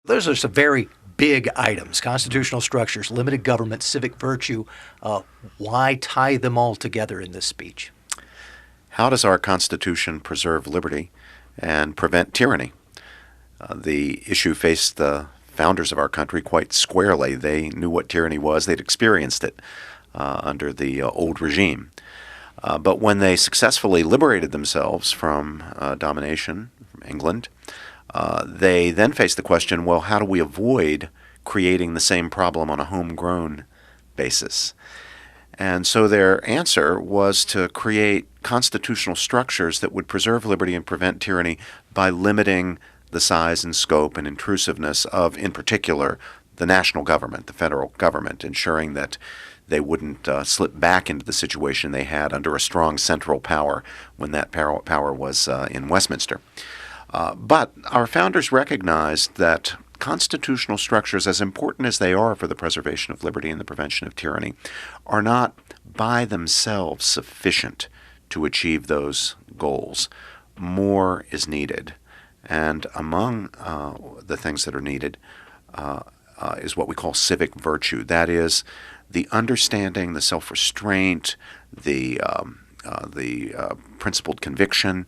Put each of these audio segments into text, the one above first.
Those are some very big items: constitutional structures, limited government, civic virtue. Why tie them all together in this speech? How does our Constitution preserve liberty and prevent tyranny? The issue faced the founders of our country quite squarely. They knew what tyranny was. They'd experienced it under the old regime. But when they successfully liberated themselves from domination from England, they then faced the question, well, how do we avoid creating the same problem on a homegrown basis? And so their answer was to create constitutional structures that would preserve liberty and prevent tyranny by limiting the size and scope and intrusiveness of, in particular, the national government, the federal government, ensuring that they wouldn't slip back into the situation they had under a strong central power when that power was in Westminster. But our founders recognized that constitutional structures, as important as they are for the preservation of liberty and the prevention of tyranny, are not by themselves sufficient to achieve those goals. More is needed. And among the things that are needed is what we call civic virtue. That is, the understanding, the self-restraint, the principled conviction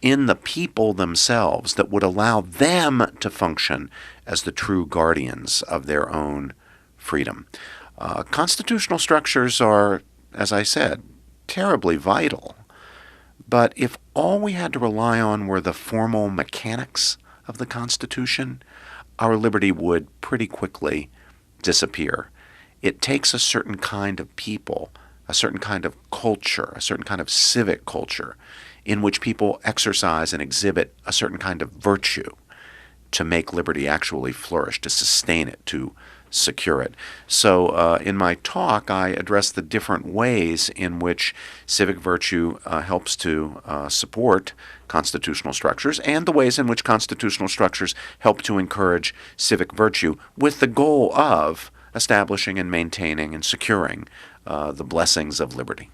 in the people themselves that would allow them to function as the true guardians of their own freedom. Constitutional structures are, as I said, terribly vital. But if all we had to rely on were the formal mechanics of the Constitution, our liberty would pretty quickly disappear. It takes a certain kind of people, a certain kind of culture, a certain kind of civic culture, in which people exercise and exhibit a certain kind of virtue to make liberty actually flourish, to sustain it, to secure it. So in my talk, I address the different ways in which civic virtue helps to support constitutional structures, and the ways in which constitutional structures help to encourage civic virtue, with the goal of establishing and maintaining and securing the blessings of liberty.